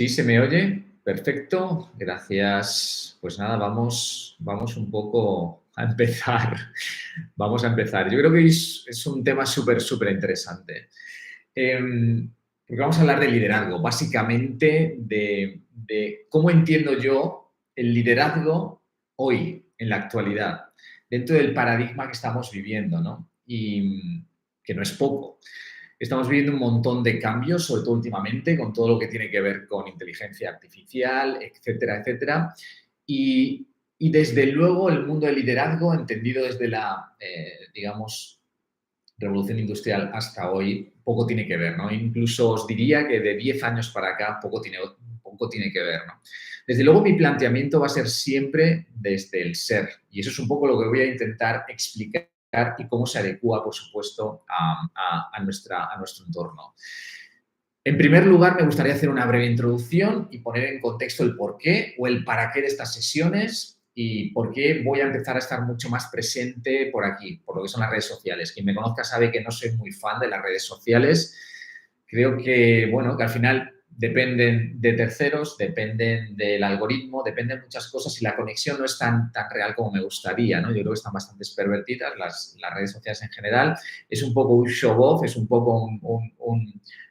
¿Sí se me oye? Perfecto, gracias. Pues nada, vamos un poco a empezar. Vamos a empezar. Yo creo que es un tema súper interesante. Porque vamos a hablar de liderazgo, básicamente de cómo entiendo yo el liderazgo hoy, en la actualidad, dentro del paradigma que estamos viviendo, ¿no? Y que no es poco. Estamos viviendo un montón de cambios, sobre todo últimamente, con todo lo que tiene que ver con inteligencia artificial, etcétera, etcétera. Y desde luego el mundo del liderazgo, entendido desde la, digamos, revolución industrial hasta hoy, poco tiene que ver, ¿no? Incluso os diría que de 10 años para acá poco tiene que ver, ¿no? Desde luego mi planteamiento va a ser siempre desde el ser, y eso es un poco lo que voy a intentar explicar y cómo se adecua, por supuesto, a nuestro entorno. En primer lugar, me gustaría hacer una breve introducción y poner en contexto el porqué o el para qué de estas sesiones y por qué voy a empezar a estar mucho más presente por aquí, por lo que son las redes sociales. Quien me conozca sabe que no soy muy fan de las redes sociales. Creo que, bueno, que al final dependen de terceros, dependen del algoritmo, dependen de muchas cosas y la conexión no es tan real como me gustaría, ¿no? Yo creo que están bastante pervertidas las redes sociales en general. Es un poco un show-off, es un poco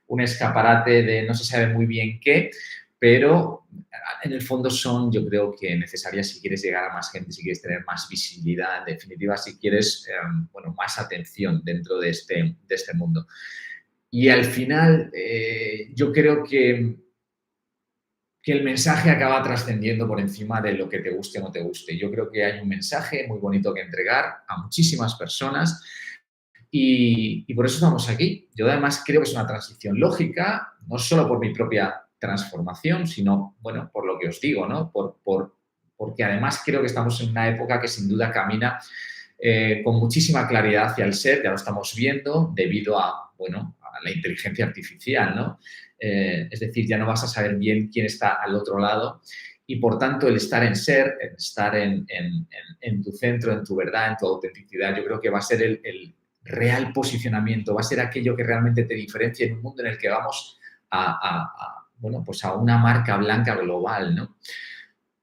un escaparate de no se sabe muy bien qué, pero en el fondo son, yo creo que necesarias si quieres llegar a más gente, si quieres tener más visibilidad, en definitiva, si quieres, bueno, más atención dentro de este mundo. Y al final, yo creo que el mensaje acaba trascendiendo por encima de lo que te guste o no te guste. Yo creo que hay un mensaje muy bonito que entregar a muchísimas personas y por eso estamos aquí. Yo además creo que es una transición lógica, no solo por mi propia transformación, sino, bueno, por lo que os digo, ¿no? Porque además creo que estamos en una época que sin duda camina con muchísima claridad hacia el ser, ya lo estamos viendo, debido a, bueno, a la inteligencia artificial, ¿no? Es decir, ya no vas a saber bien quién está al otro lado y, por tanto, el estar en ser, el estar en tu centro, en tu verdad, en tu autenticidad, yo creo que va a ser el real posicionamiento, va a ser aquello que realmente te diferencia en un mundo en el que vamos bueno, pues a una marca blanca global, ¿no?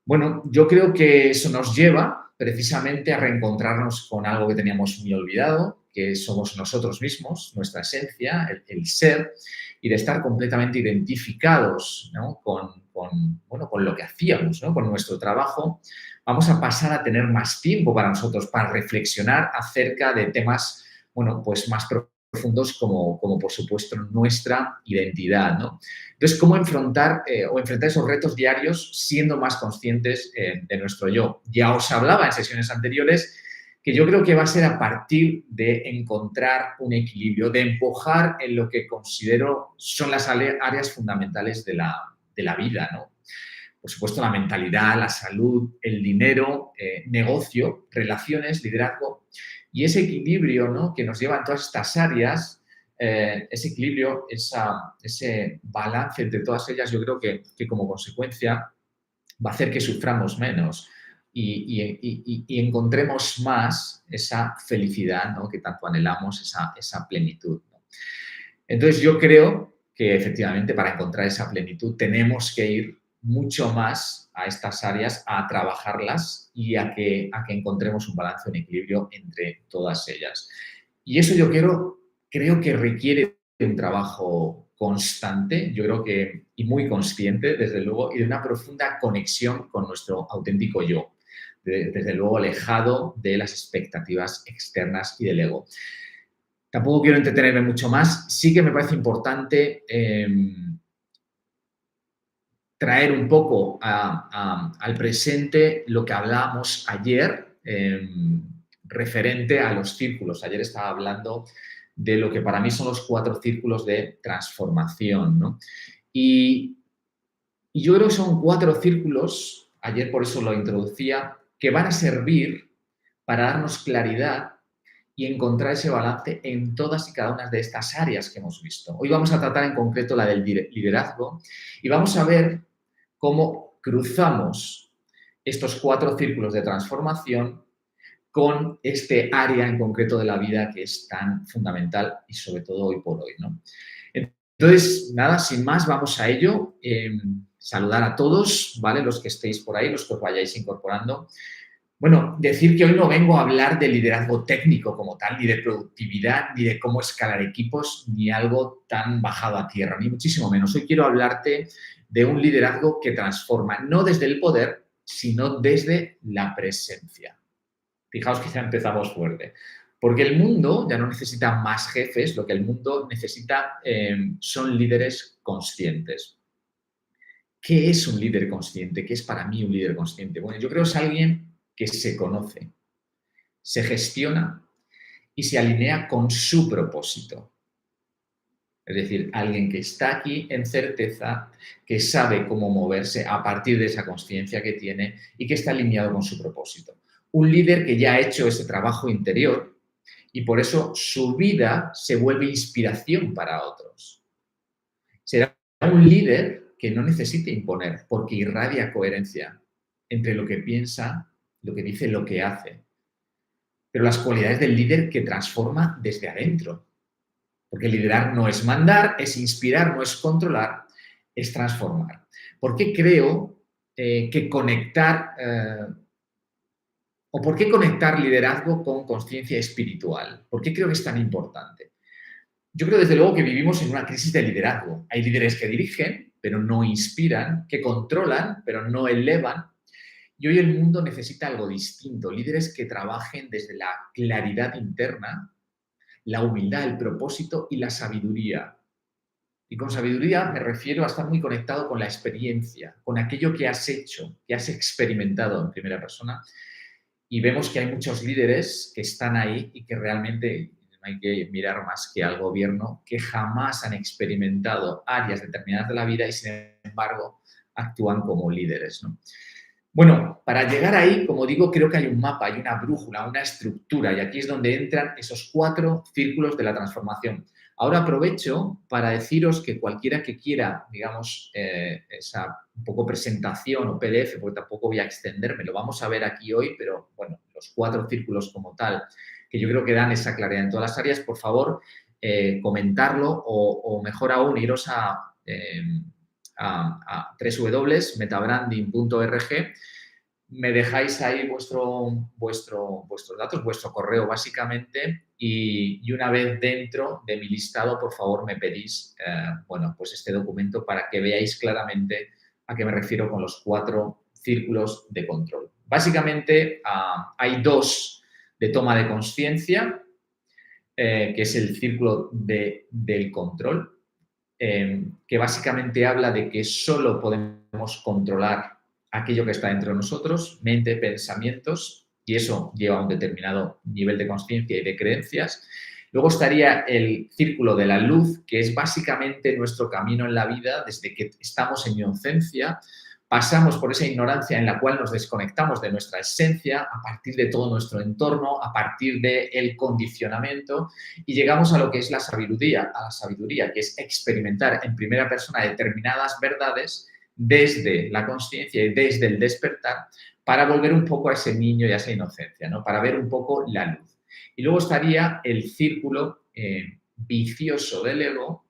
Bueno, yo creo que eso nos lleva precisamente a reencontrarnos con algo que teníamos muy olvidado, que somos nosotros mismos, nuestra esencia, el ser, y de estar completamente identificados, ¿no? Bueno, con lo que hacíamos, ¿no? Con nuestro trabajo. Vamos a pasar a tener más tiempo para nosotros, para reflexionar acerca de temas, bueno, pues más profundos como por supuesto nuestra identidad, ¿no? Entonces, ¿cómo enfrentar esos retos diarios siendo más conscientes de nuestro yo? Ya os hablaba en sesiones anteriores que yo creo que va a ser a partir de encontrar un equilibrio, de empujar en lo que considero son las áreas fundamentales de la vida, ¿no? Por supuesto, la mentalidad, la salud, el dinero, negocio, relaciones, liderazgo. Y ese equilibrio, ¿no?, que nos lleva en todas estas áreas, ese equilibrio, ese balance entre todas ellas, yo creo que como consecuencia va a hacer que suframos menos y encontremos más esa felicidad, ¿no?, que tanto anhelamos, esa plenitud, ¿no? Entonces, yo creo que efectivamente para encontrar esa plenitud tenemos que ir mucho más a estas áreas, a trabajarlas y a que encontremos un balance, un equilibrio entre todas ellas. Y eso creo que requiere de un trabajo constante, yo creo que, y muy consciente, desde luego, y de una profunda conexión con nuestro auténtico yo, desde luego alejado de las expectativas externas y del ego. Tampoco quiero entretenerme mucho más. Sí que me parece importante traer un poco al presente lo que hablábamos ayer referente a los círculos. Ayer estaba hablando de lo que para mí son los 4 círculos de transformación, ¿no? Y yo creo que son 4 círculos, ayer por eso lo introducía, que van a servir para darnos claridad y encontrar ese balance en todas y cada una de estas áreas que hemos visto. Hoy vamos a tratar en concreto la del liderazgo y vamos a ver cómo cruzamos estos 4 círculos de transformación con este área en concreto de la vida que es tan fundamental y sobre todo hoy por hoy, ¿no? Entonces, nada, sin más, vamos a ello. saludar a todos, ¿vale? Los que estéis por ahí, los que os vayáis incorporando. Bueno, decir que hoy no vengo a hablar de liderazgo técnico como tal, ni de productividad, ni de cómo escalar equipos, ni algo tan bajado a tierra, ni muchísimo menos. Hoy quiero hablarte de un liderazgo que transforma, no desde el poder, sino desde la presencia. Fijaos que ya empezamos fuerte. Porque el mundo ya no necesita más jefes, lo que el mundo necesita son líderes conscientes. ¿Qué es un líder consciente? ¿Qué es para mí un líder consciente? Bueno, yo creo que es alguien que se conoce, se gestiona y se alinea con su propósito. Es decir, alguien que está aquí en certeza, que sabe cómo moverse a partir de esa conciencia que tiene y que está alineado con su propósito. Un líder que ya ha hecho ese trabajo interior y por eso su vida se vuelve inspiración para otros. Será un líder que no necesite imponer porque irradia coherencia entre lo que piensa, lo que dice, lo que hace. Pero las cualidades del líder que transforma desde adentro. Porque liderar no es mandar, es inspirar, no es controlar, es transformar. ¿Por qué creo que conectar o por qué conectar liderazgo con conciencia espiritual? ¿Por qué creo que es tan importante? Yo creo desde luego que vivimos en una crisis de liderazgo. Hay líderes que dirigen, pero no inspiran, que controlan, pero no elevan. Y hoy el mundo necesita algo distinto, líderes que trabajen desde la claridad interna, la humildad, el propósito y la sabiduría. Y con sabiduría me refiero a estar muy conectado con la experiencia, con aquello que has hecho, que has experimentado en primera persona. Y vemos que hay muchos líderes que están ahí y que realmente no hay que mirar más que al gobierno, que jamás han experimentado áreas determinadas de la vida y sin embargo actúan como líderes, ¿no? Bueno, para llegar ahí, como digo, creo que hay un mapa, hay una brújula, una estructura, y aquí es donde entran esos 4 círculos de la transformación. Ahora aprovecho para deciros que cualquiera que quiera, digamos, esa un poco presentación o PDF, porque tampoco voy a extenderme, lo vamos a ver aquí hoy, pero bueno, los 4 círculos como tal, que yo creo que dan esa claridad en todas las áreas, por favor, comentarlo o mejor aún, iros a www.metabranding.org, me dejáis ahí vuestros datos, vuestro correo básicamente y una vez dentro de mi listado, por favor, me pedís, bueno, pues este documento para que veáis claramente a qué me refiero con los 4 círculos de control. Básicamente hay 2 de toma de conciencia, que es el círculo del control, que básicamente habla de que solo podemos controlar aquello que está dentro de nosotros, mente, pensamientos, y eso lleva a un determinado nivel de conciencia y de creencias. Luego estaría el círculo de la luz, que es básicamente nuestro camino en la vida desde que estamos en inocencia, pasamos por esa ignorancia en la cual nos desconectamos de nuestra esencia a partir de todo nuestro entorno, a partir del condicionamiento y llegamos a lo que es la sabiduría, que es experimentar en primera persona determinadas verdades desde la conciencia y desde el despertar para volver un poco a ese niño y a esa inocencia, ¿no? Para ver un poco la luz. Y luego estaría el círculo vicioso del ego,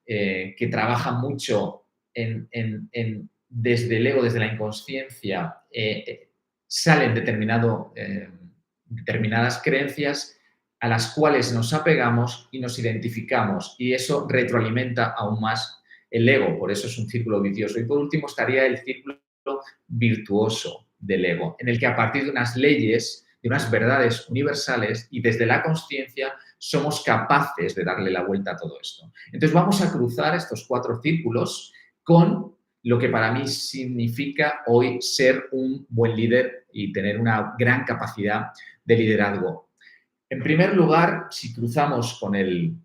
que trabaja mucho desde el ego, desde la inconsciencia, salen determinadas creencias a las cuales nos apegamos y nos identificamos y eso retroalimenta aún más el ego, por eso es un círculo vicioso. Y por último estaría el círculo virtuoso del ego, en el que a partir de unas leyes, de unas verdades universales y desde la consciencia somos capaces de darle la vuelta a todo esto. Entonces vamos a cruzar estos 4 círculos con lo que para mí significa hoy ser un buen líder y tener una gran capacidad de liderazgo. En primer lugar, si cruzamos con el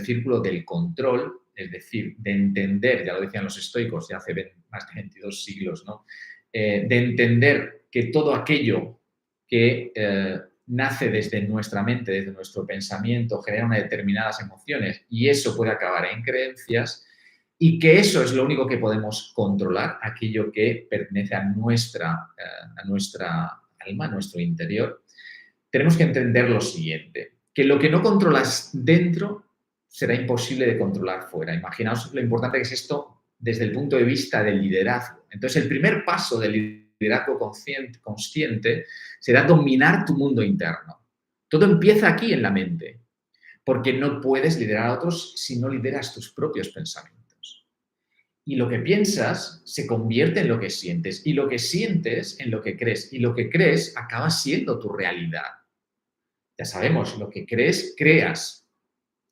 círculo del control, es decir, de entender, ya lo decían los estoicos ya hace más de 22 siglos, ¿no? De entender que todo aquello que nace desde nuestra mente, desde nuestro pensamiento, genera unas determinadas emociones y eso puede acabar en creencias y que eso es lo único que podemos controlar, aquello que pertenece a nuestra alma, a nuestro interior. Tenemos que entender lo siguiente, que lo que no controlas dentro será imposible de controlar fuera. Imaginaos lo importante que es esto desde el punto de vista del liderazgo. Entonces, el primer paso del liderazgo consciente será dominar tu mundo interno. Todo empieza aquí en la mente, porque no puedes liderar a otros si no lideras tus propios pensamientos. Y lo que piensas se convierte en lo que sientes, y lo que sientes en lo que crees, y lo que crees acaba siendo tu realidad. Ya sabemos, lo que crees, creas.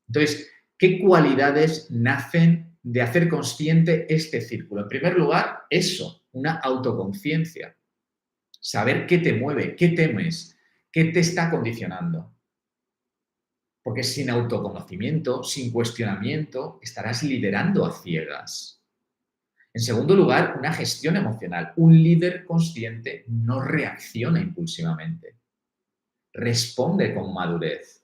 Entonces, ¿qué cualidades nacen de hacer consciente este círculo? En primer lugar, eso, una autoconciencia. Saber qué te mueve, qué temes, qué te está condicionando. Porque sin autoconocimiento, sin cuestionamiento, estarás liderando a ciegas. En segundo lugar, una gestión emocional. Un líder consciente no reacciona impulsivamente, responde con madurez.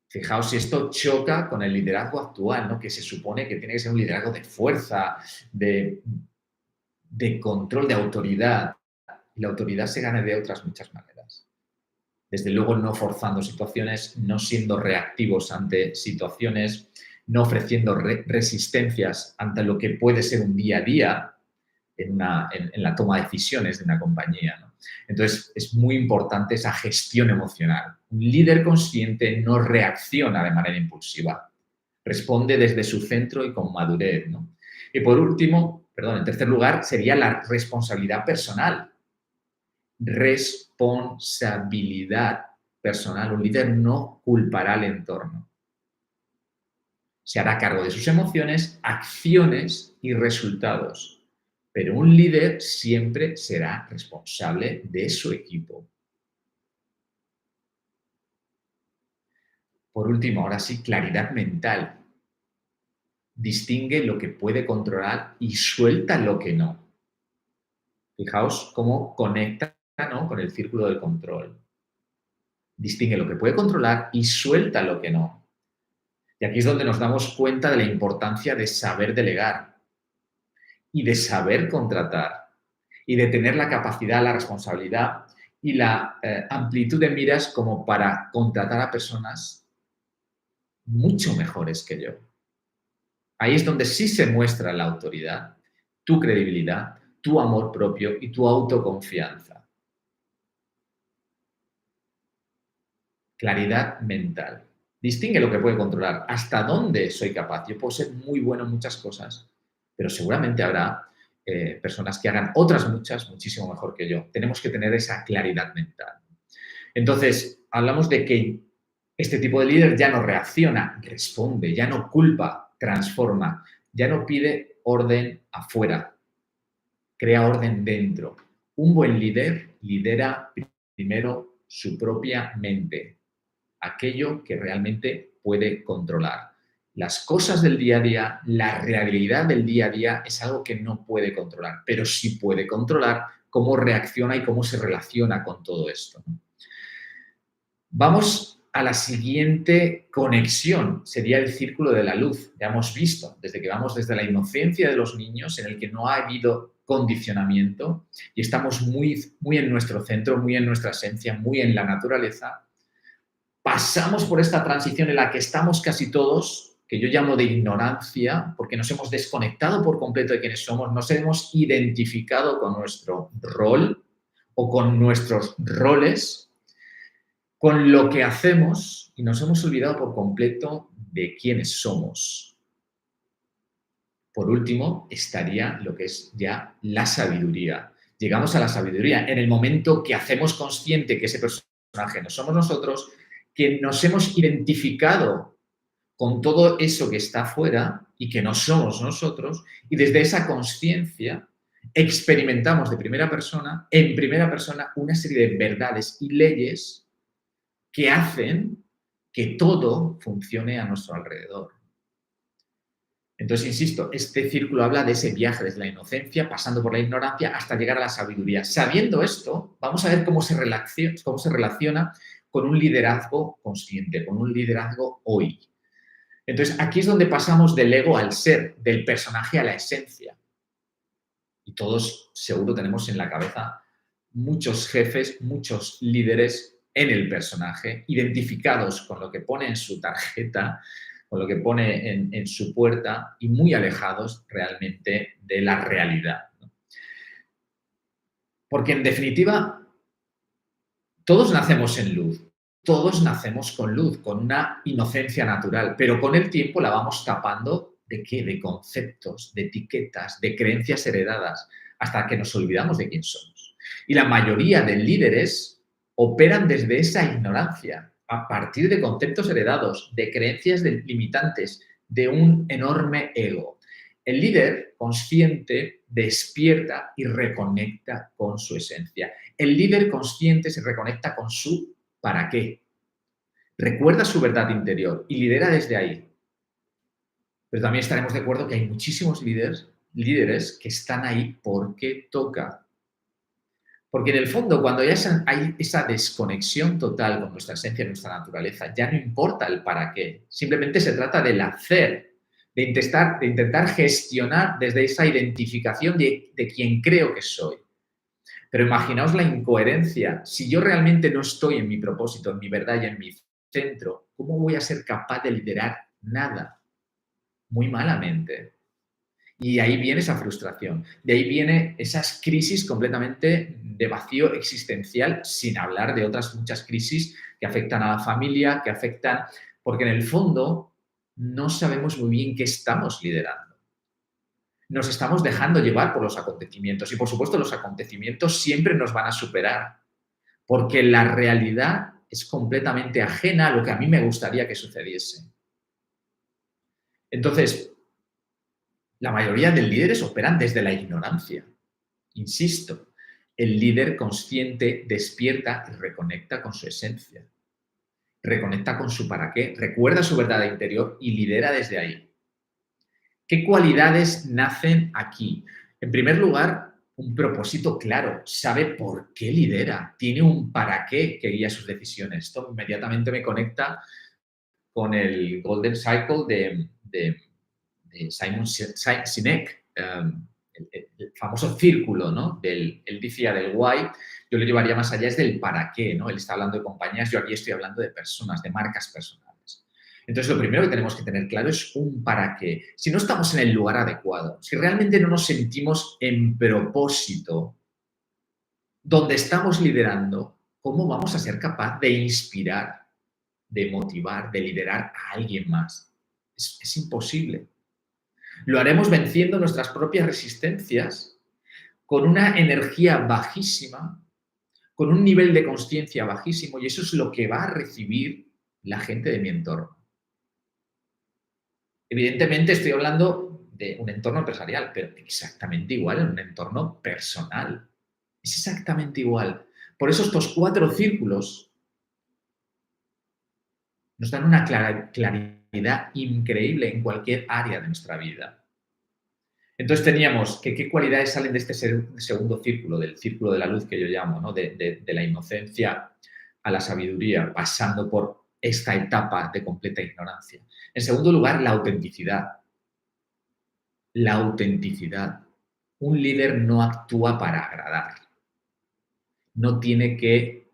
Fijaos si esto choca con el liderazgo actual, ¿no? Que se supone que tiene que ser un liderazgo de fuerza, de control, de autoridad. Y la autoridad se gana de otras muchas maneras. Desde luego, no forzando situaciones, no siendo reactivos ante situaciones, no ofreciendo resistencias ante lo que puede ser un día a día en la toma de decisiones de una compañía, ¿no? Entonces, es muy importante esa gestión emocional. Un líder consciente no reacciona de manera impulsiva, responde desde su centro y con madurez, ¿no? Y por último, en tercer lugar, sería la responsabilidad personal. Responsabilidad personal. Un líder no culpará al entorno. Se hará cargo de sus emociones, acciones y resultados. Pero un líder siempre será responsable de su equipo. Por último, ahora sí, claridad mental. Distingue lo que puede controlar y suelta lo que no. Fijaos cómo conecta, ¿no?, con el círculo del control. Distingue lo que puede controlar y suelta lo que no. Y aquí es donde nos damos cuenta de la importancia de saber delegar y de saber contratar y de tener la capacidad, la responsabilidad y la amplitud de miras como para contratar a personas mucho mejores que yo. Ahí es donde sí se muestra la autoridad, tu credibilidad, tu amor propio y tu autoconfianza. Claridad mental. Distingue lo que puede controlar, hasta dónde soy capaz. Yo puedo ser muy bueno en muchas cosas, pero seguramente habrá personas que hagan otras muchas muchísimo mejor que yo. Tenemos que tener esa claridad mental. Entonces, hablamos de que este tipo de líder ya no reacciona, responde, ya no culpa, transforma, ya no pide orden afuera, crea orden dentro. Un buen líder lidera primero su propia mente, aquello que realmente puede controlar. Las cosas del día a día, la realidad del día a día es algo que no puede controlar, pero sí puede controlar cómo reacciona y cómo se relaciona con todo esto. Vamos a la siguiente conexión, sería el círculo de la luz. Ya hemos visto, desde que vamos desde la inocencia de los niños, en el que no ha habido condicionamiento y estamos muy, muy en nuestro centro, muy en nuestra esencia, muy en la naturaleza. Pasamos por esta transición en la que estamos casi todos, que yo llamo de ignorancia, porque nos hemos desconectado por completo de quiénes somos, nos hemos identificado con nuestro rol o con nuestros roles, con lo que hacemos y nos hemos olvidado por completo de quiénes somos. Por último, estaría lo que es ya la sabiduría. Llegamos a la sabiduría en el momento que hacemos consciente que ese personaje no somos nosotros, que nos hemos identificado con todo eso que está afuera y que no somos nosotros, y desde esa conciencia experimentamos de primera persona, en primera persona, una serie de verdades y leyes que hacen que todo funcione a nuestro alrededor. Entonces, insisto, este círculo habla de ese viaje desde la inocencia, pasando por la ignorancia, hasta llegar a la sabiduría. Sabiendo esto, vamos a ver cómo se relaciona con un liderazgo consciente, con un liderazgo hoy. Entonces, aquí es donde pasamos del ego al ser, del personaje a la esencia. Y todos seguro tenemos en la cabeza muchos jefes, muchos líderes en el personaje, identificados con lo que pone en su tarjeta, con lo que pone en su puerta y muy alejados realmente de la realidad, ¿no? Porque en definitiva, todos nacemos en luz, todos nacemos con luz, con una inocencia natural, pero con el tiempo la vamos tapando ¿de qué? De conceptos, de etiquetas, de creencias heredadas, hasta que nos olvidamos de quién somos. Y la mayoría de líderes operan desde esa ignorancia, a partir de conceptos heredados, de creencias limitantes, de un enorme ego. El líder consciente despierta y reconecta con su esencia. El líder consciente se reconecta con su para qué. Recuerda su verdad interior y lidera desde ahí. Pero también estaremos de acuerdo que hay muchísimos líderes que están ahí porque toca. Porque en el fondo, cuando ya hay esa desconexión total con nuestra esencia y nuestra naturaleza, ya no importa el para qué. Simplemente se trata del hacer, de intentar gestionar desde esa identificación de quién creo que soy. Pero imaginaos la incoherencia. Si yo realmente no estoy en mi propósito, en mi verdad y en mi centro, ¿cómo voy a ser capaz de liderar nada? Muy malamente. Y ahí viene esa frustración, de ahí viene esas crisis completamente de vacío existencial, sin hablar de otras muchas crisis que afectan a la familia, que afectan, porque en el fondo no sabemos muy bien qué estamos liderando. Nos estamos dejando llevar por los acontecimientos y, por supuesto, los acontecimientos siempre nos van a superar, porque la realidad es completamente ajena a lo que a mí me gustaría que sucediese. Entonces, la mayoría de líderes operan desde la ignorancia. Insisto, el líder consciente despierta y reconecta con su esencia. Reconecta con su para qué, recuerda su verdad interior y lidera desde ahí. ¿Qué cualidades nacen aquí? En primer lugar, un propósito claro, sabe por qué lidera, tiene un para qué que guía sus decisiones. Esto inmediatamente me conecta con el Golden Cycle de Simon Sinek, el famoso círculo, ¿no? Él decía del why, yo lo llevaría más allá, es del para qué, ¿no? Él está hablando de compañías, yo aquí estoy hablando de personas, de marcas personales. Entonces, lo primero que tenemos que tener claro es un para qué. Si no estamos en el lugar adecuado, si realmente no nos sentimos en propósito, donde estamos liderando, ¿cómo vamos a ser capaz de inspirar, de motivar, de liderar a alguien más? Es imposible. Lo haremos venciendo nuestras propias resistencias, con una energía bajísima, con un nivel de conciencia bajísimo, y eso es lo que va a recibir la gente de mi entorno. Evidentemente estoy hablando de un entorno empresarial, pero exactamente igual en un entorno personal. Es exactamente igual. Por eso estos 4 círculos nos dan una claridad increíble en cualquier área de nuestra vida. Entonces teníamos que qué cualidades salen de este segundo círculo, del círculo de la luz que yo llamo, ¿no? de la inocencia a la sabiduría, pasando por esta etapa de completa ignorancia. En segundo lugar, la autenticidad. La autenticidad. Un líder no actúa para agradar. No tiene que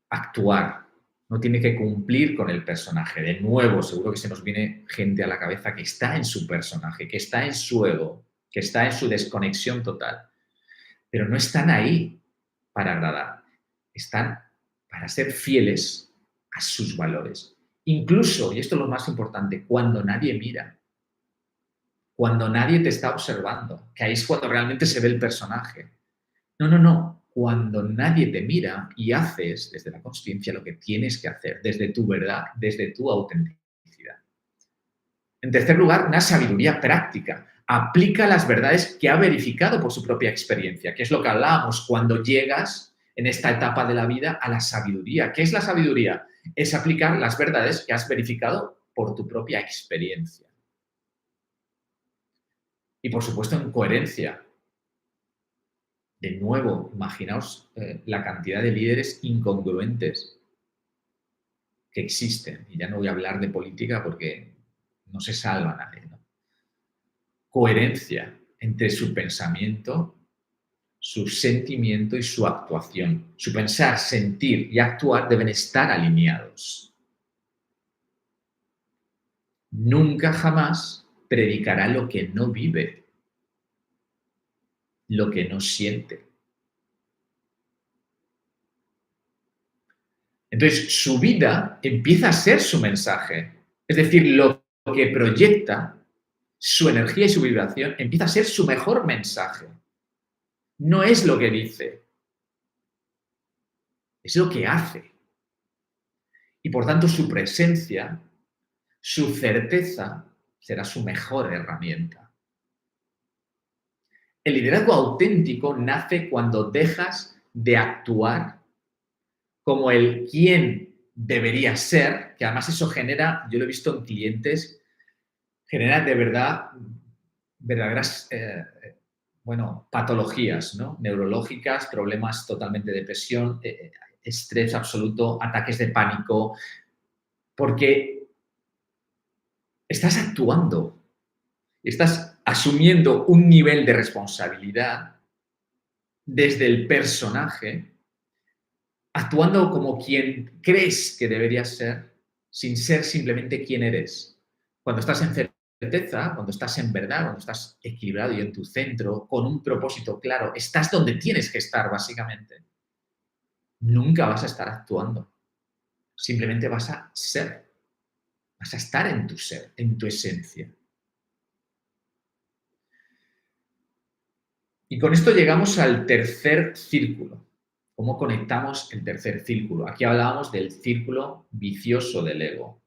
actuar, no tiene que cumplir con el personaje. De nuevo, seguro que se nos viene gente a la cabeza que está en su personaje, que está en su ego, que está en su desconexión total. Pero no están ahí para agradar, están para ser fieles a sus valores. Incluso, y esto es lo más importante, cuando nadie mira, cuando nadie te está observando, que ahí es cuando realmente se ve el personaje. No, no, no. Cuando nadie te mira y haces desde la consciencia lo que tienes que hacer, desde tu verdad, desde tu autenticidad. En tercer lugar, una sabiduría práctica. Aplica las verdades que ha verificado por su propia experiencia, que es lo que hablábamos cuando llegas en esta etapa de la vida a la sabiduría. ¿Qué es la sabiduría? Es aplicar las verdades que has verificado por tu propia experiencia. Y, por supuesto, en coherencia. De nuevo, imaginaos la cantidad de líderes incongruentes que existen. Y ya no voy a hablar de política porque no se salva nadie, ¿no? Coherencia entre su pensamiento, su sentimiento y su actuación. Su pensar, sentir y actuar deben estar alineados. nunca jamás predicará lo que no vive, lo que no siente. Entonces, su vida empieza a ser su mensaje. Es decir, lo que proyecta, su energía y su vibración, empieza a ser su mejor mensaje. No es lo que dice, es lo que hace. Y por tanto, su presencia, su certeza, será su mejor herramienta. El liderazgo auténtico nace cuando dejas de actuar como el quién debería ser, que además eso genera, yo lo he visto en clientes, genera de verdad verdaderas patologías, ¿no? Neurológicas, problemas totalmente de depresión, estrés absoluto, ataques de pánico, porque estás actuando, estás asumiendo un nivel de responsabilidad desde el personaje, actuando como quien crees que deberías ser, sin ser simplemente quien eres. Cuando estás en certeza, cuando estás en verdad, cuando estás equilibrado y en tu centro, con un propósito claro, estás donde tienes que estar, básicamente. Nunca vas a estar actuando. Simplemente vas a ser. Vas a estar en tu ser, en tu esencia. Y con esto llegamos al tercer círculo. ¿Cómo conectamos el tercer círculo? Aquí hablábamos del círculo vicioso del ego,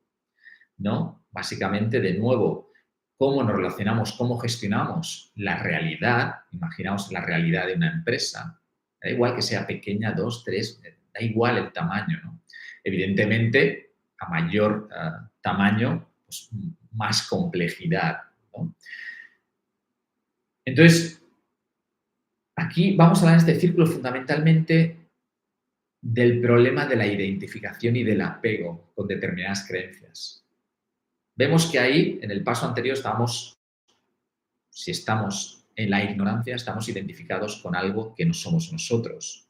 ¿no? Básicamente, de nuevo, cómo nos relacionamos, cómo gestionamos la realidad. Imaginaos la realidad de una empresa. Da igual que sea pequeña, 2, 3, da igual el tamaño, ¿no? Evidentemente, a mayor tamaño, pues, más complejidad, ¿no? Entonces, aquí vamos a hablar en este círculo fundamentalmente del problema de la identificación y del apego con determinadas creencias. Vemos que ahí, en el paso anterior, si estamos en la ignorancia, estamos identificados con algo que no somos nosotros.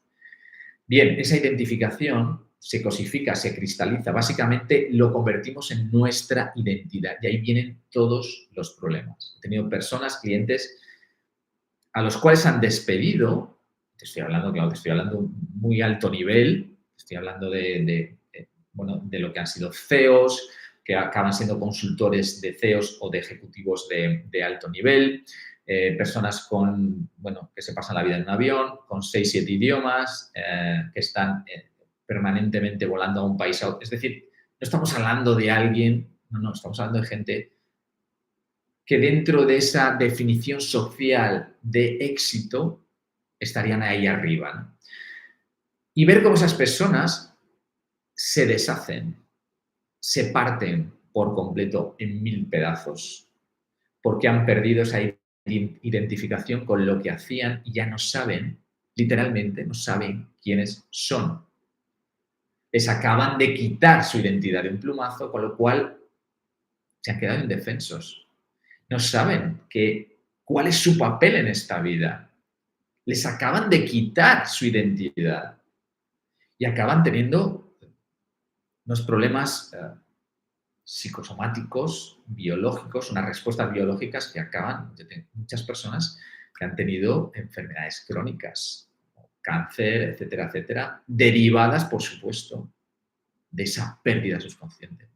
Bien, esa identificación se cosifica, se cristaliza, básicamente lo convertimos en nuestra identidad y ahí vienen todos los problemas. He tenido personas, clientes, a los cuales han despedido, te estoy hablando, claro, te estoy hablando muy alto nivel, estoy hablando de lo que han sido CEOs, que acaban siendo consultores de CEOs o de ejecutivos de alto nivel, personas que se pasan la vida en un avión, con 6, 7 idiomas, que están permanentemente volando a un país a otro. Es decir, no estamos hablando de alguien, no, estamos hablando de gente que dentro de esa definición social de éxito estarían ahí arriba, ¿no? Y ver cómo esas personas se deshacen, se parten por completo en 1000 pedazos, porque han perdido esa identificación con lo que hacían y ya no saben, literalmente, no saben quiénes son. Les acaban de quitar su identidad de un plumazo, con lo cual se han quedado indefensos. No saben cuál es su papel en esta vida. Les acaban de quitar su identidad y acaban teniendo unos problemas psicosomáticos, biológicos, unas respuestas biológicas que acaban. Yo tengo muchas personas que han tenido enfermedades crónicas, cáncer, etcétera, etcétera, derivadas, por supuesto, de esa pérdida subconsciente.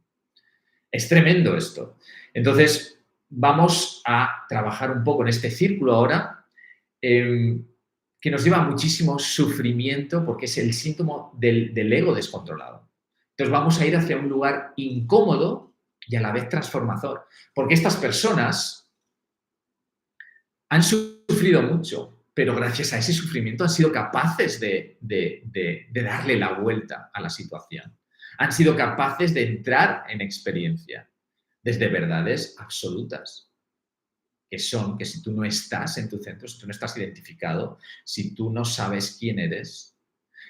Es tremendo esto. Entonces, vamos a trabajar un poco en este círculo ahora, que nos lleva a muchísimo sufrimiento porque es el síntoma del ego descontrolado. Entonces, vamos a ir hacia un lugar incómodo y a la vez transformador, porque estas personas han sufrido mucho, pero gracias a ese sufrimiento han sido capaces de darle la vuelta a la situación. Han sido capaces de entrar en experiencia desde verdades absolutas, que son que si tú no estás en tu centro, si tú no estás identificado, si tú no sabes quién eres,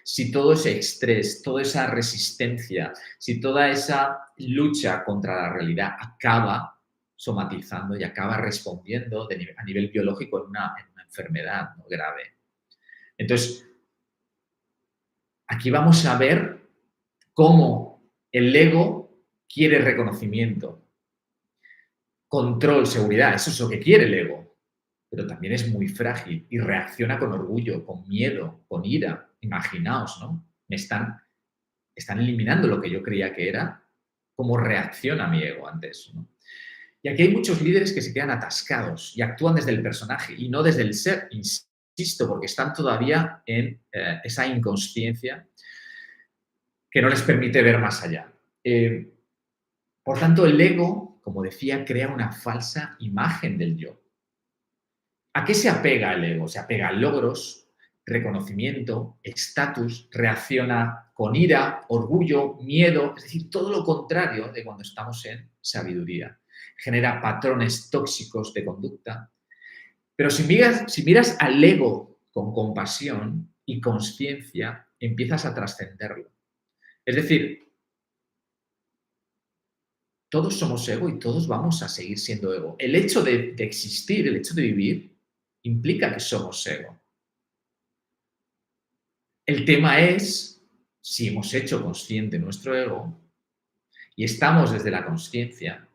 si todo ese estrés, toda esa resistencia, si toda esa lucha contra la realidad acaba somatizando y acaba respondiendo a nivel biológico en una enfermedad, ¿no?, grave. Entonces, aquí vamos a ver cómo el ego quiere reconocimiento, control, seguridad. Eso es lo que quiere el ego. Pero también es muy frágil y reacciona con orgullo, con miedo, con ira. Imaginaos, ¿no? Están eliminando lo que yo creía que era, cómo reacciona mi ego ante eso, ¿no? Y aquí hay muchos líderes que se quedan atascados y actúan desde el personaje y no desde el ser, insisto, porque están todavía en esa inconsciencia que no les permite ver más allá. Por tanto, el ego, como decía, crea una falsa imagen del yo. ¿A qué se apega el ego? Se apega a logros, reconocimiento, estatus, reacciona con ira, orgullo, miedo, es decir, todo lo contrario de cuando estamos en sabiduría. Genera patrones tóxicos de conducta. Pero si miras al ego con compasión y conciencia, empiezas a trascenderlo. Es decir, todos somos ego y todos vamos a seguir siendo ego. El hecho de existir, el hecho de vivir, implica que somos ego. El tema es si hemos hecho consciente nuestro ego y estamos desde la conciencia,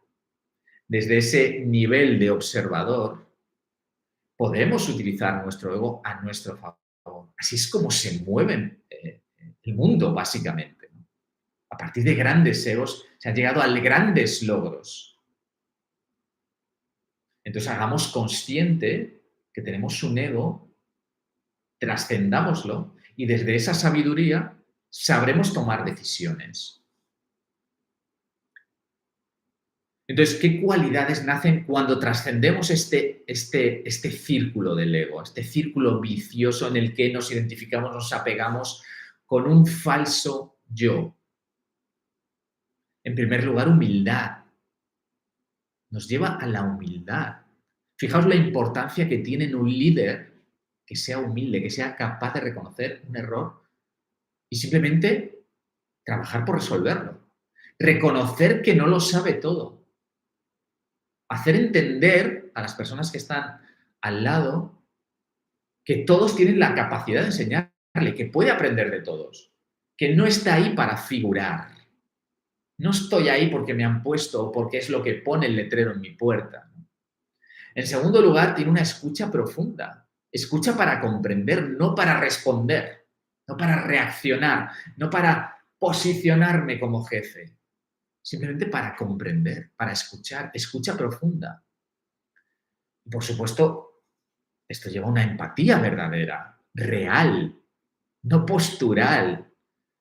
desde ese nivel de observador, podemos utilizar nuestro ego a nuestro favor. Así es como se mueve el mundo, básicamente, ¿no? A partir de grandes egos se han llegado a grandes logros. Entonces hagamos consciente que tenemos un ego, trascendámoslo y desde esa sabiduría sabremos tomar decisiones. Entonces, ¿qué cualidades nacen cuando trascendemos este círculo del ego, este círculo vicioso en el que nos identificamos, nos apegamos con un falso yo? En primer lugar, humildad. Nos lleva a la humildad. Fijaos la importancia que tiene en un líder que sea humilde, que sea capaz de reconocer un error y simplemente trabajar por resolverlo. Reconocer que no lo sabe todo. Hacer entender a las personas que están al lado que todos tienen la capacidad de enseñarle, que puede aprender de todos, que no está ahí para figurar. No estoy ahí porque me han puesto o porque es lo que pone el letrero en mi puerta. En segundo lugar, tiene una escucha profunda. Escucha para comprender, no para responder, no para reaccionar, no para posicionarme como jefe. Simplemente para comprender, para escuchar, escucha profunda. Y por supuesto, esto lleva a una empatía verdadera, real, no postural.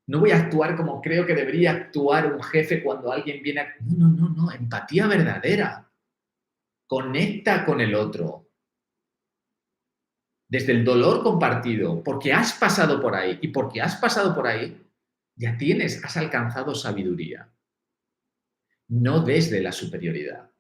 No voy a actuar como creo que debería actuar un jefe cuando alguien viene a... No, empatía verdadera. Conecta con el otro. Desde el dolor compartido, porque has pasado por ahí y porque has pasado por ahí, ya has alcanzado sabiduría. No desde la superioridad.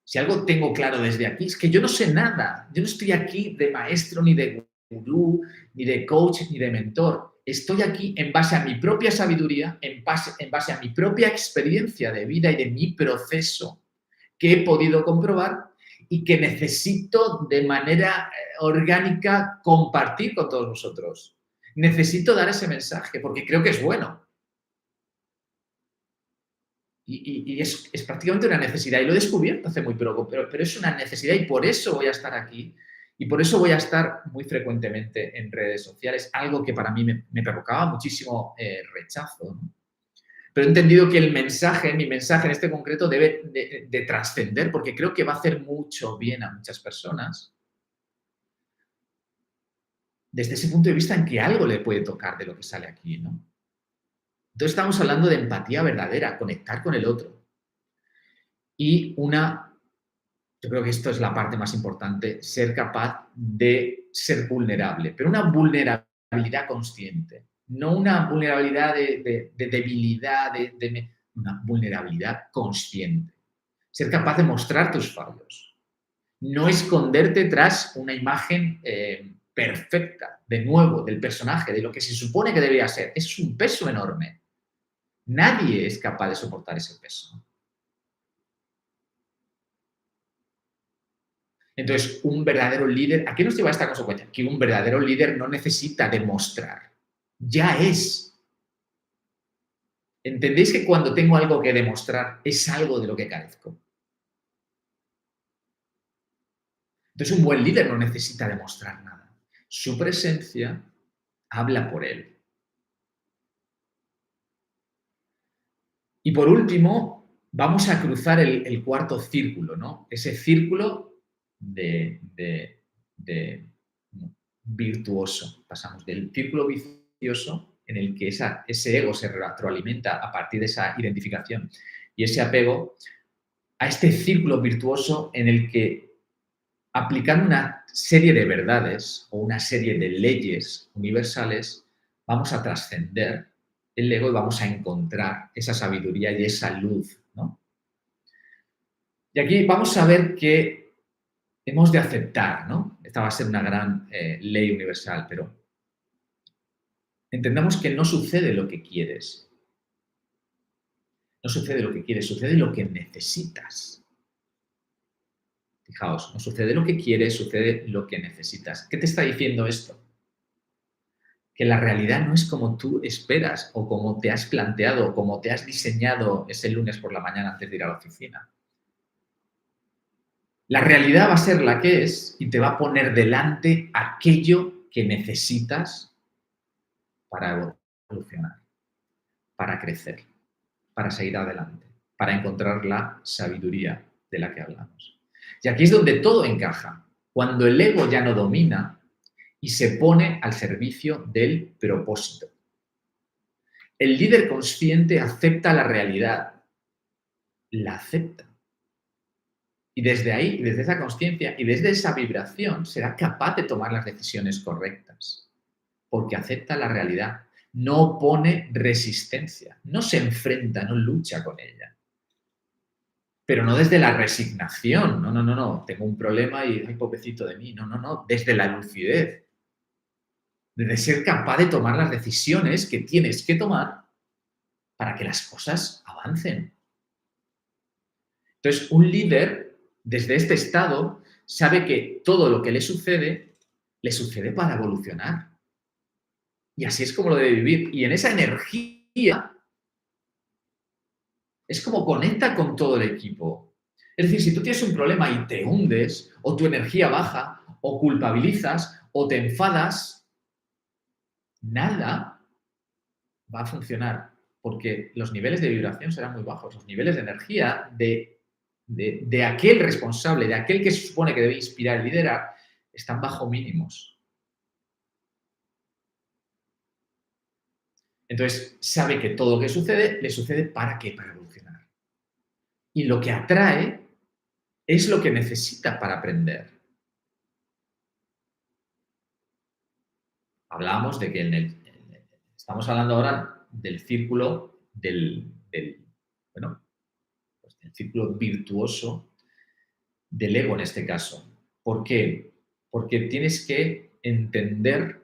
Si algo tengo claro desde aquí es que yo no sé nada. Yo no estoy aquí de maestro, ni de gurú, ni de coach, ni de mentor. Estoy aquí en base a mi propia sabiduría, en base a mi propia experiencia de vida y de mi proceso que he podido comprobar y que necesito de manera orgánica compartir con todos vosotros. Necesito dar ese mensaje porque creo que es bueno. Y es prácticamente una necesidad. Y lo he descubierto hace muy poco, pero es una necesidad y por eso voy a estar aquí. Y por eso voy a estar muy frecuentemente en redes sociales, algo que para mí me provocaba muchísimo rechazo, ¿no? Pero he entendido que mi mensaje en este concreto debe de trascender porque creo que va a hacer mucho bien a muchas personas desde ese punto de vista en que algo le puede tocar de lo que sale aquí, ¿no? Entonces estamos hablando de empatía verdadera, conectar con el otro. Y yo creo que esto es la parte más importante, ser capaz de ser vulnerable, pero una vulnerabilidad consciente, no una vulnerabilidad de debilidad, una vulnerabilidad consciente. Ser capaz de mostrar tus fallos, no esconderte tras una imagen perfecta, de nuevo, del personaje, de lo que se supone que debería ser. Es un peso enorme. Nadie es capaz de soportar ese peso. Entonces, un verdadero líder, ¿a qué nos lleva esta consecuencia? Que un verdadero líder no necesita demostrar, ya es. ¿Entendéis que cuando tengo algo que demostrar es algo de lo que carezco? Entonces, un buen líder no necesita demostrar nada. Su presencia habla por él. Y por último, vamos a cruzar el cuarto círculo, ¿no? Ese círculo de virtuoso. Pasamos del círculo vicioso en el que ese ego se retroalimenta a partir de esa identificación y ese apego, a este círculo virtuoso en el que, aplicando una serie de verdades o una serie de leyes universales, vamos a trascender el ego y vamos a encontrar esa sabiduría y esa luz, ¿no? Y aquí vamos a ver que hemos de aceptar, ¿no? Esta va a ser una gran ley universal, pero entendamos que no sucede lo que quieres. No sucede lo que quieres, sucede lo que necesitas. Fijaos, no sucede lo que quieres, sucede lo que necesitas. ¿Qué te está diciendo esto? Que la realidad no es como tú esperas o como te has planteado o como te has diseñado ese lunes por la mañana antes de ir a la oficina. La realidad va a ser la que es y te va a poner delante aquello que necesitas para evolucionar, para crecer, para seguir adelante, para encontrar la sabiduría de la que hablamos. Y aquí es donde todo encaja. Cuando el ego ya no domina y se pone al servicio del propósito. El líder consciente acepta la realidad, la acepta. Y desde ahí, desde esa consciencia y desde esa vibración, será capaz de tomar las decisiones correctas, porque acepta la realidad, no pone resistencia, no se enfrenta, no lucha con ella. Pero no desde la resignación, no, tengo un problema y, ay, pobrecito de mí, no, desde la lucidez, desde ser capaz de tomar las decisiones que tienes que tomar para que las cosas avancen. Entonces, un líder, desde este estado, sabe que todo lo que le sucede para evolucionar. Y así es como lo debe vivir. Y en esa energía es como conecta con todo el equipo. Es decir, si tú tienes un problema y te hundes, o tu energía baja, o culpabilizas, o te enfadas, nada va a funcionar, porque los niveles de vibración serán muy bajos. Los niveles de energía de aquel responsable, de aquel que se supone que debe inspirar y liderar, están bajo mínimos. Entonces, sabe que todo lo que sucede, le sucede ¿para qué? Para evolucionar. Y lo que atrae es lo que necesita para aprender. Hablábamos de que estamos hablando ahora del círculo bueno, pues del círculo virtuoso del ego en este caso. ¿Por qué? Porque tienes que entender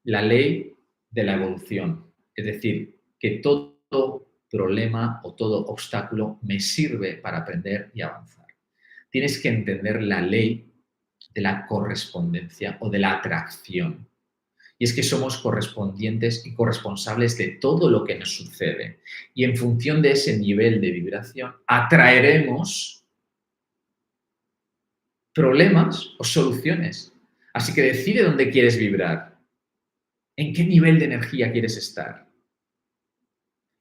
la ley de la evolución. Es decir, que todo problema o todo obstáculo me sirve para aprender y avanzar. Tienes que entender la ley de la correspondencia o de la atracción. Y es que somos correspondientes y corresponsables de todo lo que nos sucede. Y en función de ese nivel de vibración, atraeremos problemas o soluciones. Así que decide dónde quieres vibrar. ¿En qué nivel de energía quieres estar?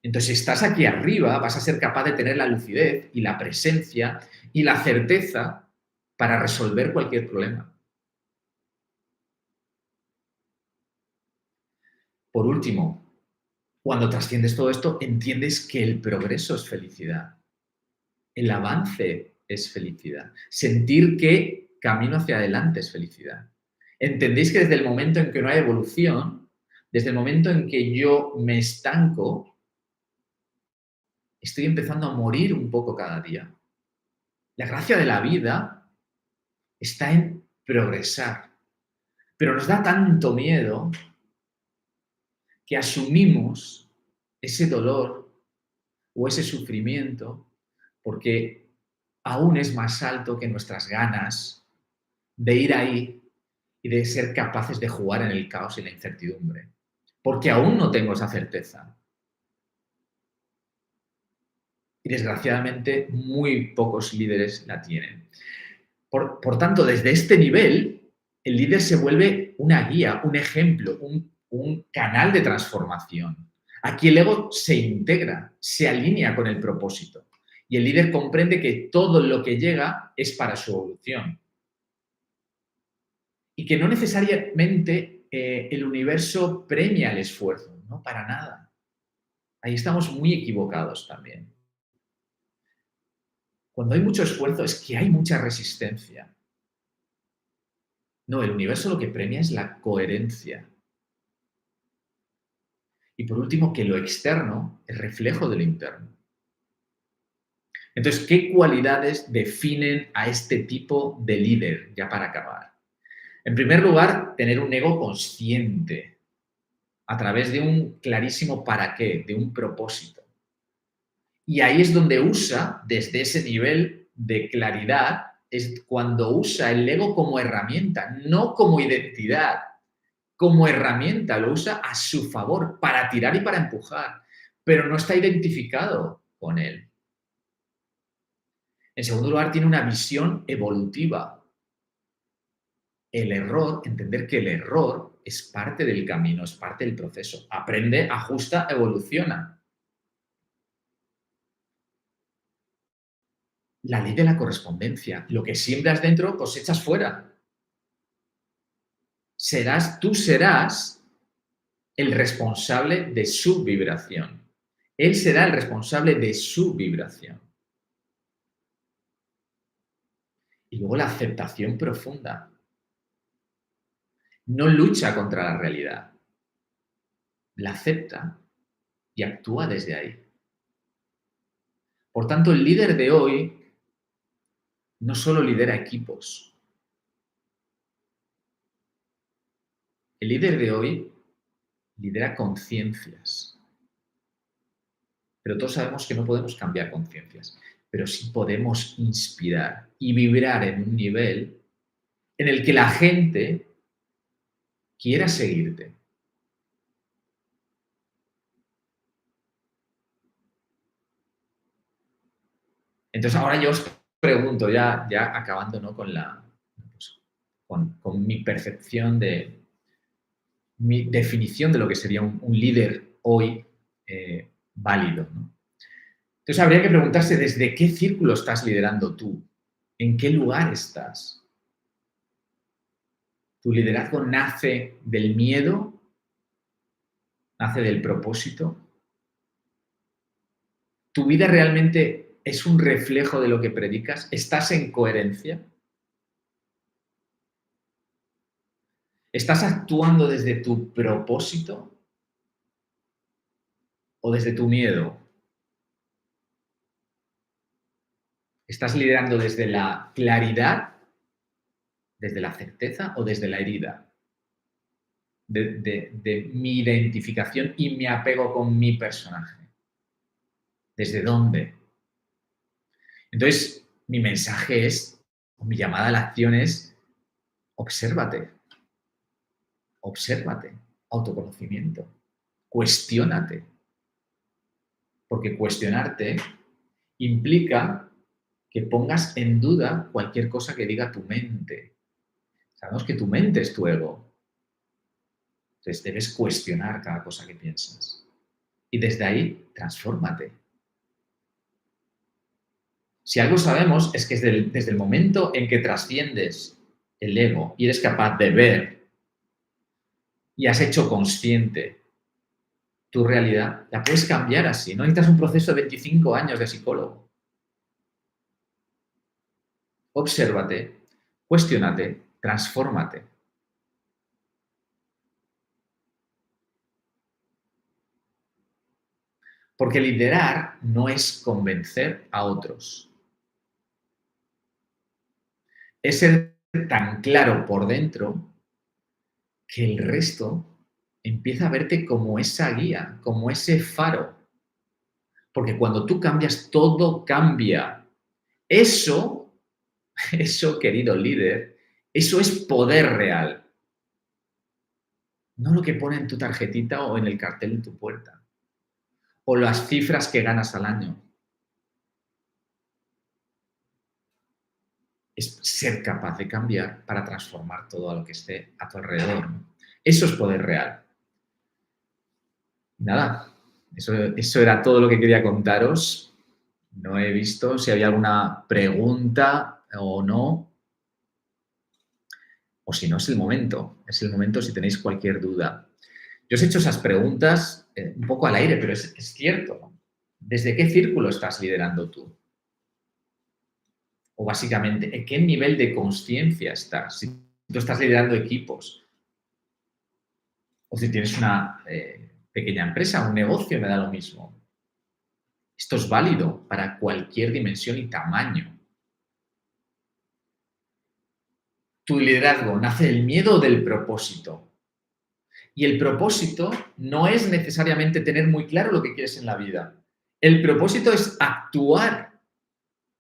Entonces, si estás aquí arriba, vas a ser capaz de tener la lucidez y la presencia y la certeza para resolver cualquier problema. Por último, cuando trasciendes todo esto, entiendes que el progreso es felicidad. El avance es felicidad. Sentir que camino hacia adelante es felicidad. Entendéis que desde el momento en que no hay evolución, desde el momento en que yo me estanco, estoy empezando a morir un poco cada día. La gracia de la vida está en progresar, pero nos da tanto miedo que asumimos ese dolor o ese sufrimiento porque aún es más alto que nuestras ganas de ir ahí y de ser capaces de jugar en el caos y la incertidumbre, porque aún no tengo esa certeza. Y desgraciadamente muy pocos líderes la tienen. Por tanto, desde este nivel, el líder se vuelve una guía, un ejemplo, un canal de transformación. Aquí el ego se integra, se alinea con el propósito. Y el líder comprende que todo lo que llega es para su evolución. Y que no necesariamente el universo premia el esfuerzo, no para nada. Ahí estamos muy equivocados también. Cuando hay mucho esfuerzo es que hay mucha resistencia. No, el universo lo que premia es la coherencia. Y por último, que lo externo es reflejo de lo interno. Entonces, ¿qué cualidades definen a este tipo de líder? Ya para acabar. En primer lugar, tener un ego consciente a través de un clarísimo para qué, de un propósito. Y ahí es donde usa, desde ese nivel de claridad, es cuando usa el ego como herramienta, no como identidad, como herramienta, lo usa a su favor, para tirar y para empujar, pero no está identificado con él. En segundo lugar, tiene una visión evolutiva. El error, entender que el error es parte del camino, es parte del proceso. Aprende, ajusta, evoluciona. La ley de la correspondencia. Lo que siembras dentro, cosechas fuera. Tú serás el responsable de su vibración. Él será el responsable de su vibración. Y luego la aceptación profunda. No lucha contra la realidad. La acepta y actúa desde ahí. Por tanto, el líder de hoy no solo lidera equipos. El líder de hoy lidera conciencias. Pero todos sabemos que no podemos cambiar conciencias, pero sí podemos inspirar y vibrar en un nivel en el que la gente quiera seguirte. Entonces ahora yo os pregunto, ya acabando, ¿no? Pues, con mi percepción mi definición de lo que sería un líder hoy válido, ¿no? Entonces habría que preguntarse desde qué círculo estás liderando tú, en qué lugar estás. ¿Tu liderazgo nace del miedo? ¿Nace del propósito? ¿Tu vida realmente es un reflejo de lo que predicas? ¿Estás en coherencia? ¿Estás actuando desde tu propósito o desde tu miedo? ¿Estás liderando desde la claridad, desde la certeza o desde la herida? De mi identificación y mi apego con mi personaje. ¿Desde dónde? Entonces, mi mensaje es, o mi llamada a la acción es, obsérvate, obsérvate, autoconocimiento, cuestiónate, porque cuestionarte implica que pongas en duda cualquier cosa que diga tu mente. Sabemos que tu mente es tu ego, entonces debes cuestionar cada cosa que piensas. Y desde ahí, transfórmate. Si algo sabemos es que desde el momento en que trasciendes el ego y eres capaz de ver y has hecho consciente tu realidad, la puedes cambiar así. No necesitas un proceso de 25 años de psicólogo. Obsérvate, cuestiónate, transfórmate. Porque liderar no es convencer a otros. Es ser tan claro por dentro que el resto empieza a verte como esa guía, como ese faro. Porque cuando tú cambias, todo cambia. Eso, eso, querido líder, eso es poder real. No lo que pone en tu tarjetita o en el cartel de tu puerta. O las cifras que ganas al año. es ser capaz de cambiar para transformar todo lo que esté a tu alrededor, ¿no? Eso es poder real. Nada, eso era todo lo que quería contaros. No he visto si había alguna pregunta o no, o si no es el momento. Es el momento si tenéis cualquier duda. Yo os he hecho esas preguntas un poco al aire, pero es cierto, ¿no? ¿Desde qué círculo estás liderando tú? O básicamente, ¿en qué nivel de conciencia estás? Si tú estás liderando equipos o si tienes una pequeña empresa, un negocio, me da lo mismo. Esto es válido para cualquier dimensión y tamaño. Tu liderazgo nace del miedo o del propósito. Y el propósito no es necesariamente tener muy claro lo que quieres en la vida. El propósito es actuar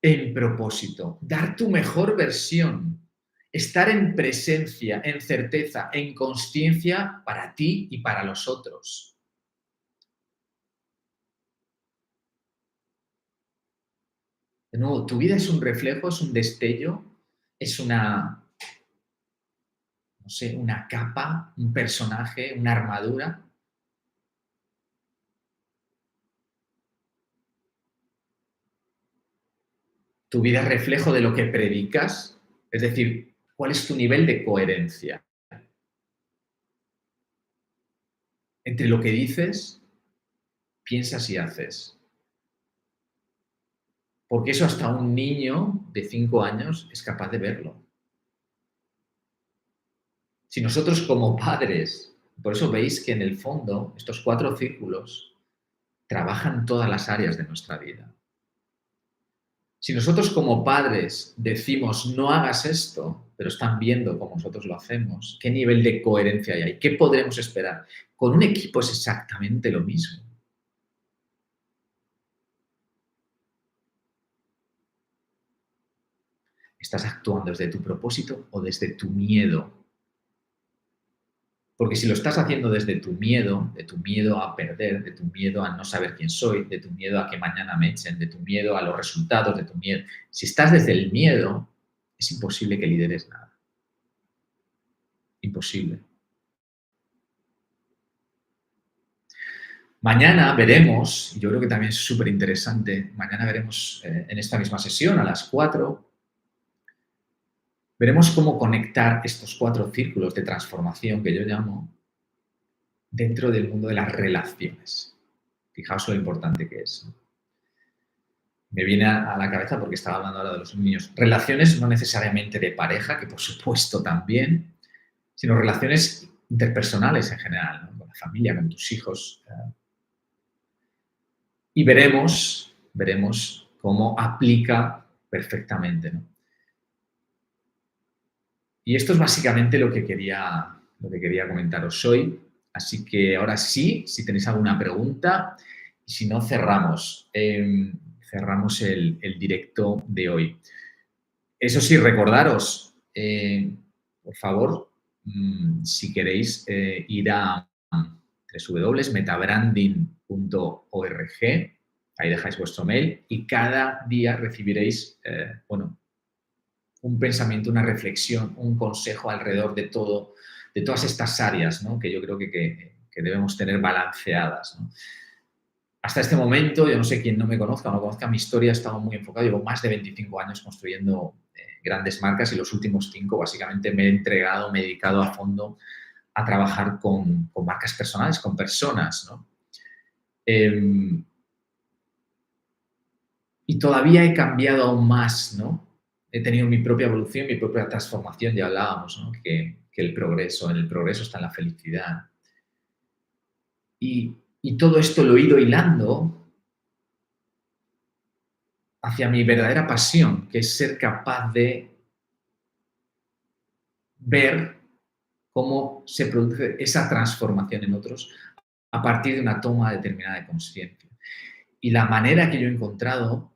en propósito, dar tu mejor versión, estar en presencia, en certeza, en consciencia para ti y para los otros. De nuevo, tu vida es un reflejo, es un destello, es una, no sé, una capa, un personaje, una armadura. Tu vida es reflejo de lo que predicas, es decir, cuál es tu nivel de coherencia entre lo que dices, piensas y haces. Porque eso hasta un niño de 5 años es capaz de verlo. Si nosotros como padres, por eso veis que en el fondo estos 4 círculos trabajan todas las áreas de nuestra vida. Si nosotros como padres decimos no hagas esto, pero están viendo cómo nosotros lo hacemos, ¿qué nivel de coherencia hay ahí? ¿Qué podremos esperar? Con un equipo es exactamente lo mismo. ¿Estás actuando desde tu propósito o desde tu miedo? Porque si lo estás haciendo desde tu miedo, de tu miedo a perder, de tu miedo a no saber quién soy, de tu miedo a que mañana me echen, de tu miedo a los resultados, de tu miedo. Si estás desde el miedo, es imposible que lideres nada. Imposible. Mañana veremos, y yo creo que también es súper interesante, mañana veremos en esta misma sesión a las 4, veremos cómo conectar estos 4 círculos de transformación que yo llamo dentro del mundo de las relaciones. Fijaos lo importante que es, ¿no? Me viene a la cabeza porque estaba hablando ahora de los niños. Relaciones no necesariamente de pareja, que por supuesto también, sino relaciones interpersonales en general, ¿no? Con la familia, con tus hijos. Y veremos cómo aplica perfectamente, ¿no? Y esto es básicamente lo que quería comentaros hoy. Así que ahora sí, si tenéis alguna pregunta, y si no, cerramos el directo de hoy. Eso sí, recordaros, por favor, si queréis ir a www.metabranding.org, ahí dejáis vuestro mail y cada día recibiréis, un pensamiento, una reflexión, un consejo alrededor de todo, de todas estas áreas, ¿no? Que yo creo que debemos tener balanceadas, ¿no? Hasta este momento, yo no sé quién no me conozca o no conozca mi historia, he estado muy enfocado, llevo más de 25 años construyendo grandes marcas y los últimos 5 básicamente me he entregado, me he dedicado a fondo a trabajar con marcas personales, con personas, ¿no? Y todavía he cambiado aún más, ¿no? He tenido mi propia evolución, mi propia transformación, ya hablábamos, ¿no? Que el progreso, en el progreso está la felicidad. Y todo esto lo he ido hilando hacia mi verdadera pasión, que es ser capaz de ver cómo se produce esa transformación en otros a partir de una toma determinada de conciencia. Y la manera que yo he encontrado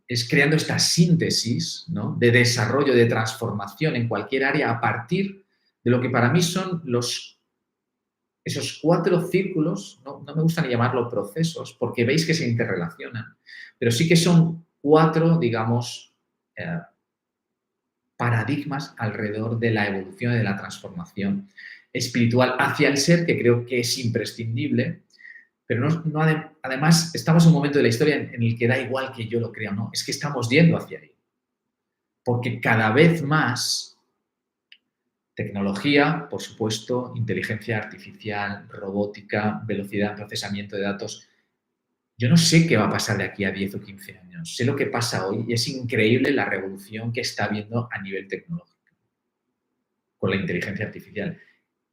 es creando esta síntesis, ¿no? De desarrollo, de transformación en cualquier área a partir de lo que para mí son esos 4 círculos, no me gusta ni llamarlo procesos, porque veis que se interrelacionan, pero sí que son 4, digamos, paradigmas alrededor de la evolución y de la transformación espiritual hacia el ser, que creo que es imprescindible, pero además estamos en un momento de la historia en el que da igual que yo lo crea o no, es que estamos yendo hacia ahí. Porque cada vez más tecnología, por supuesto, inteligencia artificial, robótica, velocidad de procesamiento de datos. Yo no sé qué va a pasar de aquí a 10 o 15 años. Sé lo que pasa hoy y es increíble la revolución que está habiendo a nivel tecnológico con la inteligencia artificial.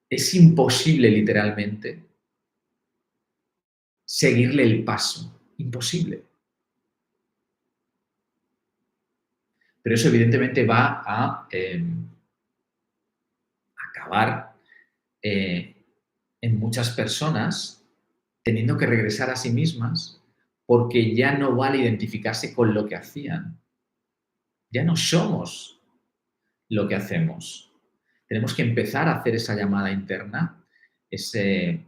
Es imposible, literalmente, seguirle el paso. Imposible. Pero eso, evidentemente, va a acabar en muchas personas teniendo que regresar a sí mismas porque ya no vale identificarse con lo que hacían. Ya no somos lo que hacemos. Tenemos que empezar a hacer esa llamada interna, ese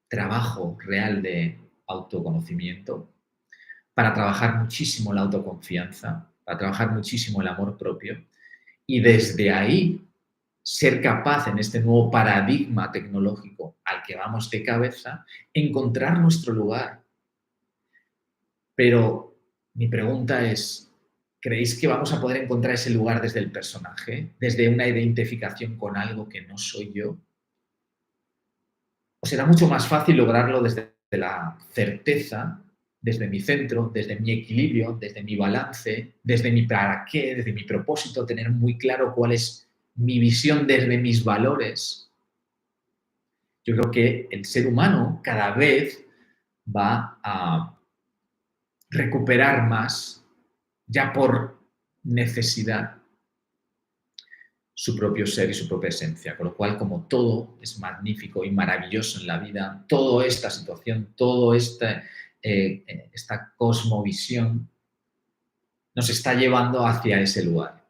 trabajo real de autoconocimiento, para trabajar muchísimo la autoconfianza, para trabajar muchísimo el amor propio y desde ahí ser capaz en este nuevo paradigma tecnológico al que vamos de cabeza, encontrar nuestro lugar. Pero mi pregunta es, ¿creéis que vamos a poder encontrar ese lugar desde el personaje, desde una identificación con algo que no soy yo? ¿O será mucho más fácil lograrlo desde la certeza, desde mi centro, desde mi equilibrio, desde mi balance, desde mi para qué, desde mi propósito, tener muy claro cuál es mi visión desde mis valores? Yo creo que el ser humano cada vez va a recuperar más, ya por necesidad, su propio ser y su propia esencia. Con lo cual, como todo es magnífico y maravilloso en la vida, toda esta situación, toda esta cosmovisión nos está llevando hacia ese lugar.